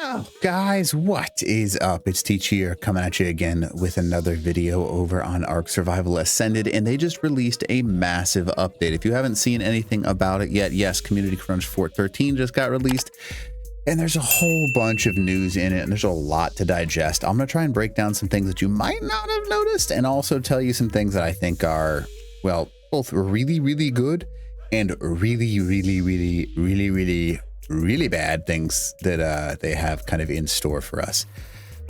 Yo guys, what is up? It's Teach here, coming at you again with another video over on Ark Survival Ascended, and they just released a massive update. If you haven't seen anything about it yet, yes, Community Crunch 4.13 just got released, and there's a whole bunch of news in it, and there's a lot to digest. I'm going to try and break down some things that you might not have noticed, and also tell you some things that I think are, well, both really, really good and really bad things that they have kind of in store for us.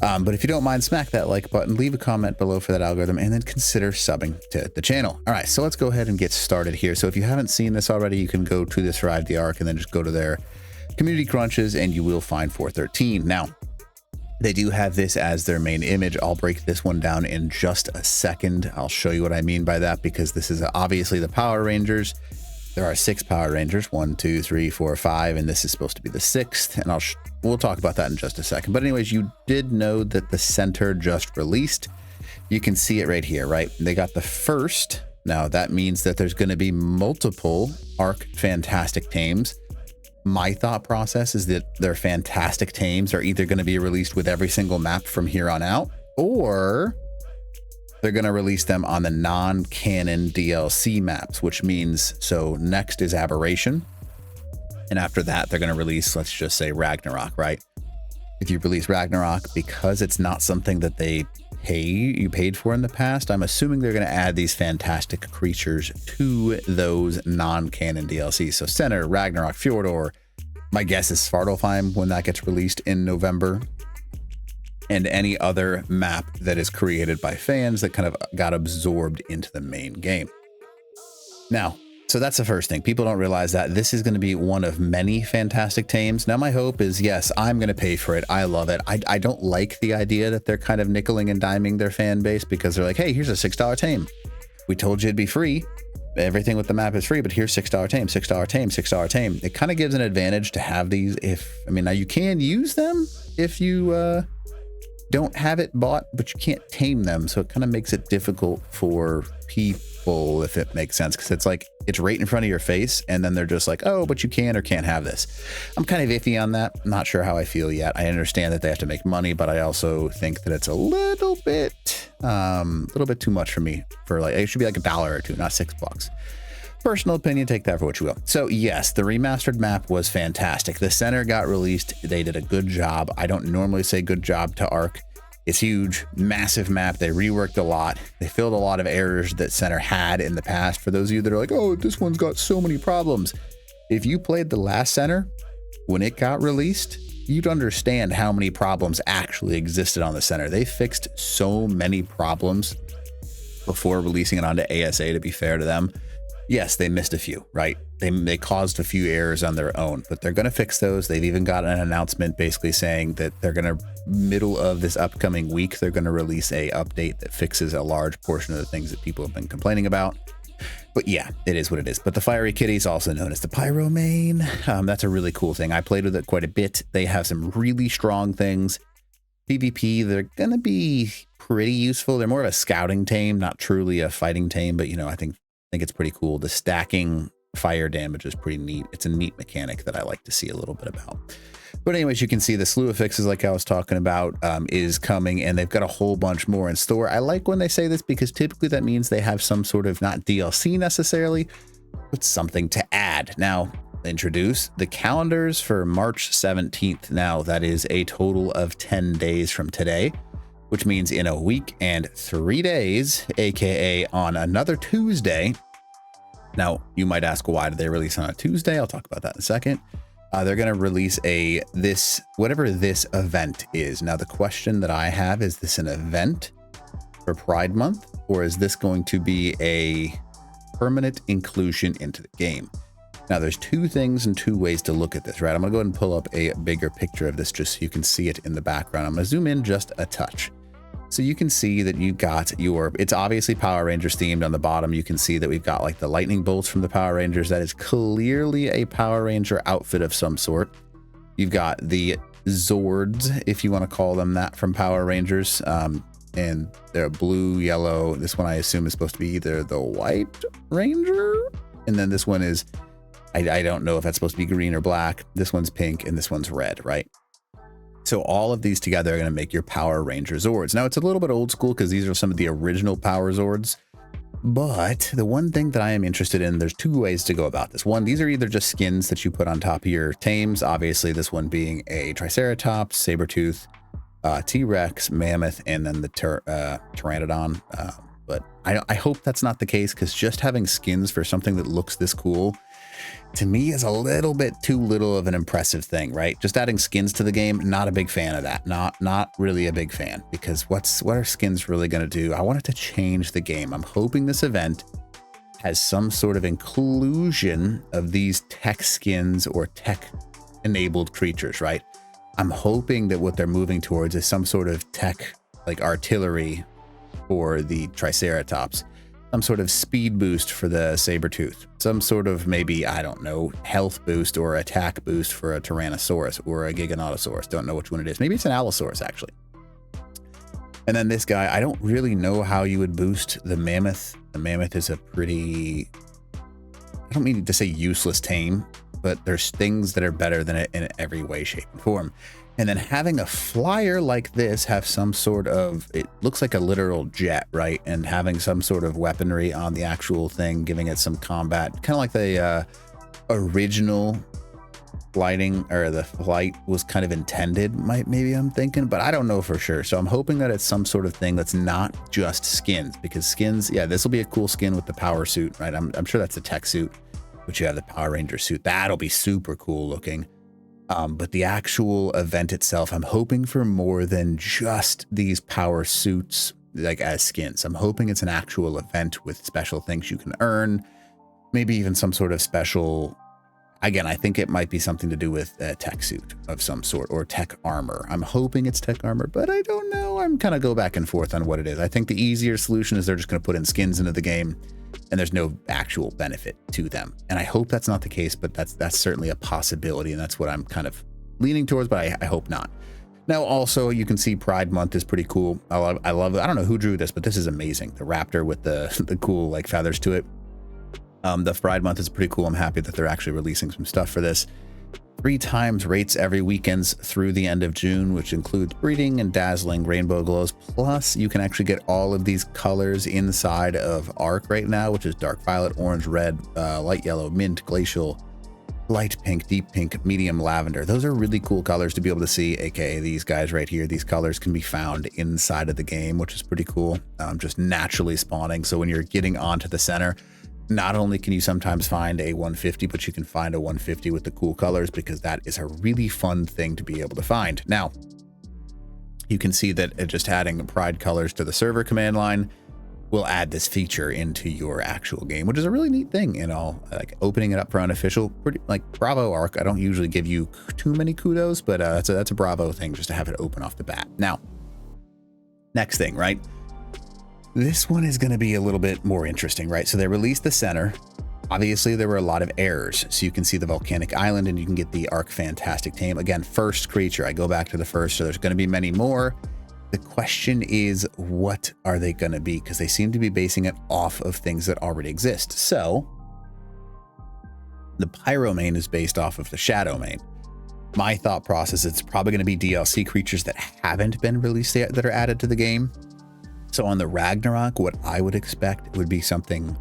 But if you don't mind, smack that like button, leave a comment below for that algorithm, and then consider subbing to the channel. All right, so let's go ahead and get started here. So if you haven't seen this already, you can go to the Survive the Ark and then just go to their community crunches and you will find 4.13. Now, they do have this as their main image. I'll break this one down in just a second. I'll show you what I mean by that, because this is obviously the Power Rangers. There are 6 Power Rangers, 1, 2, 3, 4, 5, and this is supposed to be the 6th. And we'll talk about that in just a second. But anyways, you did know that the center just released. You can see it right here, right? They got the first. Now that means that there's going to be multiple Ark Fantastic Tames. My thought process is that their Fantastic Tames are either going to be released with every single map from here on out, or they're going to release them on the non-canon DLC maps, which means, so next is Aberration. And after that, they're going to release, let's just say Ragnarok, right? If you release Ragnarok, because it's not something that you paid for in the past, I'm assuming they're going to add these fantastic creatures to those non-canon DLCs. So Center, Ragnarok, Fjordor, my guess is Svartalfheim when that gets released in November, and any other map that is created by fans that kind of got absorbed into the main game. Now, so that's the first thing. People don't realize that this is going to be one of many fantastic tames. Now, my hope is, yes, I'm going to pay for it. I love it. I don't like the idea that they're kind of nickeling and diming their fan base, because they're like, hey, here's a $6 tame. We told you it'd be free. Everything with the map is free, but here's $6 tame, $6 tame, $6 tame. It kind of gives an advantage to have these. Now you can use them if you don't have it bought, but you can't tame them. So it kind of makes it difficult for people, if it makes sense, because it's like, it's right in front of your face, and then they're just like, oh, but you can or can't have this. I'm kind of iffy on that. I'm not sure how I feel yet. I understand that they have to make money, but I also think that it's a little bit too much for me. For like, it should be like $1 or $2, not $6. Personal opinion, take that for what you will. So yes, the remastered map was fantastic. The center got released. They did a good job. I don't normally say good job to Ark. It's huge, massive map. They reworked a lot. They filled a lot of errors that center had in the past. For those of you that are like, oh, this one's got so many problems. If you played the last center when it got released, you'd understand how many problems actually existed on the center. They fixed so many problems before releasing it onto ASA, to be fair to them. Yes, they missed a few, right? They caused a few errors on their own, but they're going to fix those. They've even got an announcement basically saying that they're going to, middle of this upcoming week, they're going to release a update that fixes a large portion of the things that people have been complaining about. But yeah, it is what it is. But the Fiery Kitties, also known as the Pyro Main, that's a really cool thing. I played with it quite a bit. They have some really strong things. PvP, they're going to be pretty useful. They're more of a scouting tame, not truly a fighting tame, but I think it's pretty cool. The stacking fire damage is pretty neat. It's a neat mechanic that I like to see a little bit about. But anyways, you can see the slew of fixes, like I was talking about, is coming, and they've got a whole bunch more in store. I like when they say this, because typically that means they have some sort of, not DLC necessarily, but something to add. Now, introduce the calendars for March 17th. Now, that is a total of 10 days from today, which means in a week and 3 days, aka on another Tuesday. Now, you might ask, why did they release on a Tuesday? I'll talk about that in a second. They're going to release whatever this event is. Now, the question that I have is this an event for Pride Month, or is this going to be a permanent inclusion into the game? Now, there's 2 things and 2 ways to look at this, right? I'm going to go ahead and pull up a bigger picture of this just so you can see it in the background. I'm going to zoom in just a touch. So you can see that you got it's obviously Power Rangers themed. On the bottom, you can see that we've got like the lightning bolts from the Power Rangers. That is clearly a Power Ranger outfit of some sort. You've got the Zords, if you want to call them that, from Power Rangers. And they're blue, yellow. This one I assume is supposed to be either the White Ranger. And then this one is, I don't know if that's supposed to be green or black. This one's pink and this one's red, right? So all of these together are going to make your Power Ranger Zords. Now it's a little bit old school because these are some of the original Power Zords. But the one thing that I am interested in, there's two ways to go about this. One, these are either just skins that you put on top of your Tames. Obviously, this one being a Triceratops, Sabertooth, T-Rex, Mammoth, and then the Pteranodon. But I hope that's not the case, because just having skins for something that looks this cool, to me, is a little bit too little of an impressive thing, right? Just adding skins to the game, not a big fan of that. Not really a big fan, because what are skins really going to do? I want it to change the game. I'm hoping this event has some sort of inclusion of these tech skins or tech-enabled creatures, right? I'm hoping that what they're moving towards is some sort of tech, like artillery for the Triceratops, some sort of speed boost for the Sabertooth, some sort of, maybe, I don't know, health boost or attack boost for a Tyrannosaurus or a Giganotosaurus. Don't know which one it is. Maybe it's an Allosaurus, actually. And then this guy, I don't really know how you would boost the Mammoth. The Mammoth is a pretty, I don't mean to say useless tame, but there's things that are better than it in every way, shape, and form. And then having a flyer like this have some sort of, it looks like a literal jet, right? And having some sort of weaponry on the actual thing, giving it some combat, kind of like the original flighting, or the flight was kind of intended, maybe I'm thinking, but I don't know for sure. So I'm hoping that it's some sort of thing that's not just skins, because skins, yeah, this will be a cool skin with the power suit, right? I'm sure that's a tech suit, but you have the Power Ranger suit. That'll be super cool looking. But the actual event itself, I'm hoping for more than just these power suits, like as skins. I'm hoping it's an actual event with special things you can earn, maybe even some sort of special, again, I think it might be something to do with a tech suit of some sort, or tech armor. I'm hoping it's tech armor, but I don't know. I'm kind of go back and forth on what it is. I think the easier solution is they're just going to put in skins into the game, and there's no actual benefit to them. And I hope that's not the case, but that's certainly a possibility, and that's what I'm kind of leaning towards, but I hope not. Now, also, you can see Pride Month is pretty cool. I love it. I don't know who drew this, but this is amazing. The raptor with the cool, like, feathers to it. The Pride Month is pretty cool. I'm happy that they're actually releasing some stuff for this. 3 times rates every weekends through the end of June, which includes breeding and dazzling rainbow glows. Plus, you can actually get all of these colors inside of Ark right now, which is dark violet, orange, red, light yellow, mint, glacial, light pink, deep pink, medium lavender. Those are really cool colors to be able to see, aka these guys right here. These colors can be found inside of the game, which is pretty cool, just naturally spawning. So when you're getting onto the center, not only can you sometimes find a 150, but you can find a 150 with the cool colors, because that is a really fun thing to be able to find. Now, you can see that just adding Pride colors to the server command line will add this feature into your actual game, which is a really neat thing, you know, like opening it up for unofficial. Pretty, like, bravo, Ark. I don't usually give you too many kudos, but that's a bravo thing just to have it open off the bat. Now, next thing, right? This one is going to be a little bit more interesting, right? So they released the center. Obviously, there were a lot of errors. So you can see the volcanic island, and you can get the Ark Fantastic Tame. Again, first creature. I go back to the first, so there's going to be many more. The question is, what are they going to be? Because they seem to be basing it off of things that already exist. So the Pyro Main is based off of the Shadow Main. My thought process, it's probably going to be DLC creatures that haven't been released yet that are added to the game. So on the Ragnarok, what I would expect would be something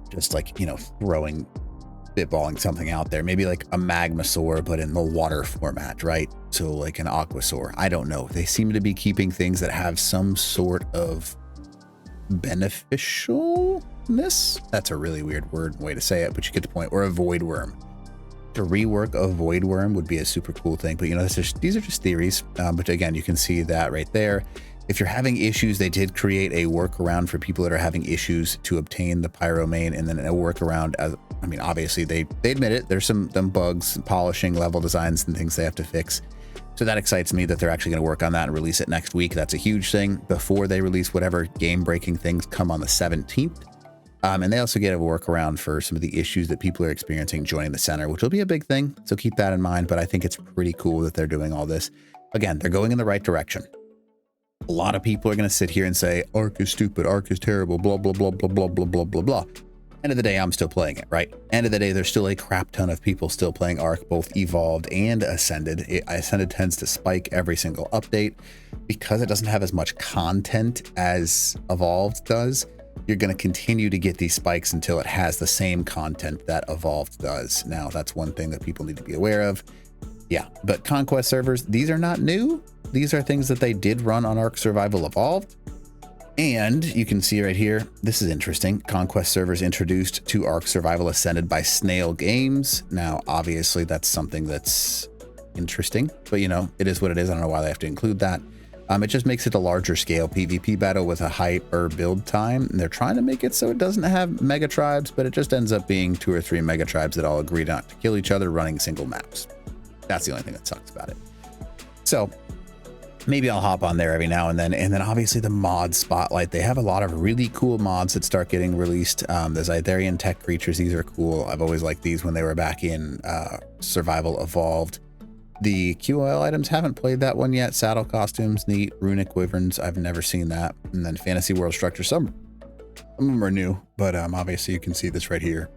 just like, you know, spitballing something out there. Maybe like a Magmasaur, but in the water format, right? So like an Aquasaur. I don't know. They seem to be keeping things that have some sort of beneficialness. That's a really weird way to say it, but you get the point. Or a Void Worm. To rework a Void Worm would be a super cool thing. But, you know, these are just theories. But again, you can see that right there. If you're having issues, they did create a workaround for people that are having issues to obtain the Pyro Main, and then a workaround, as I mean, obviously they admit it. There's some bugs, polishing, level designs, and things they have to fix. So that excites me that they're actually going to work on that and release it next week. That's a huge thing before they release whatever game-breaking things come on the 17th. And they also get a workaround for some of the issues that people are experiencing joining the center, which will be a big thing. So keep that in mind. But I think it's pretty cool that they're doing all this. Again, they're going in the right direction. A lot of people are going to sit here and say, Ark is stupid, Ark is terrible, blah, blah, blah, blah, blah, blah, blah, blah, blah. End of the day, I'm still playing it, right? End of the day, there's still a crap ton of people still playing Ark, both Evolved and Ascended. Ascended tends to spike every single update because it doesn't have as much content as Evolved does. You're going to continue to get these spikes until it has the same content that Evolved does. Now, that's one thing that people need to be aware of. Yeah, but Conquest servers, these are not new. These are things that they did run on Ark Survival Evolved. And you can see right here, this is interesting. Conquest servers introduced to Ark Survival Ascended by Snail Games. Now, obviously, that's something that's interesting, but you know, it is what it is. I don't know why they have to include that. It just makes it a larger scale PvP battle with a hyper build time. And they're trying to make it so it doesn't have mega tribes, but it just ends up being 2 or 3 mega tribes that all agree not to kill each other running single maps. That's the only thing that sucks about it. So maybe I'll hop on there every now and then. And then obviously the mod spotlight, they have a lot of really cool mods that start getting released. There's Itherian tech creatures. These are cool. I've always liked these when they were back in Survival Evolved. The QOL items, haven't played that one yet. Saddle costumes, neat. Runic wyverns, I've never seen that. And then Fantasy World Structure, some of them are new, but obviously you can see this right here.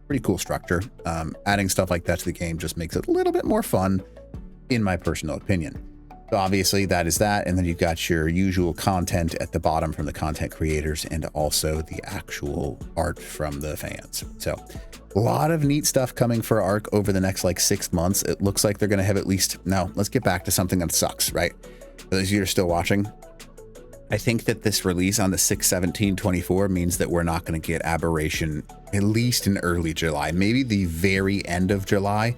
Pretty cool structure. Adding stuff like that to the game just makes it a little bit more fun, in my personal opinion. So obviously that is that. And then you've got your usual content at the bottom from the content creators and also the actual art from the fans. So a lot of neat stuff coming for Ark over the next like 6 months. It looks like they're going to have at least, now let's get back to something that sucks, right? For those of you who are still watching, I think that this release on the 6/17/24 means that we're not going to get Aberration at least in early July, maybe the very end of July.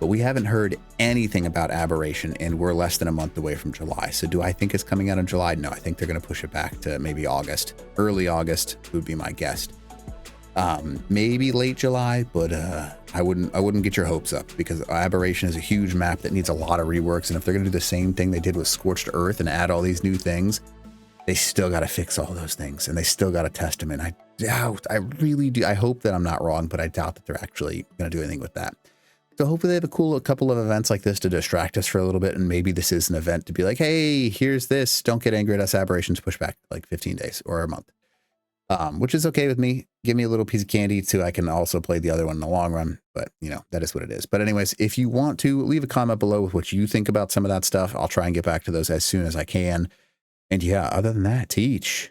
But we haven't heard anything about Aberration, and we're less than a month away from July. So do I think it's coming out in July? No, I think they're going to push it back to maybe August. Early August would be my guess. Maybe late July, but I wouldn't get your hopes up, because Aberration is a huge map that needs a lot of reworks. And if they're going to do the same thing they did with Scorched Earth and add all these new things, they still got to fix all those things, and they still got to test them. And I doubt, I really do. I hope that I'm not wrong, but I doubt that they're actually going to do anything with that. So hopefully they have a couple of events like this to distract us for a little bit. And maybe this is an event to be like, hey, here's this. Don't get angry at us. Aberrations push back like 15 days or a month, which is okay with me. Give me a little piece of candy so I can also play the other one in the long run. But, you know, that is what it is. But anyways, if you want to leave a comment below with what you think about some of that stuff, I'll try and get back to those as soon as I can. And yeah, other than that, teach.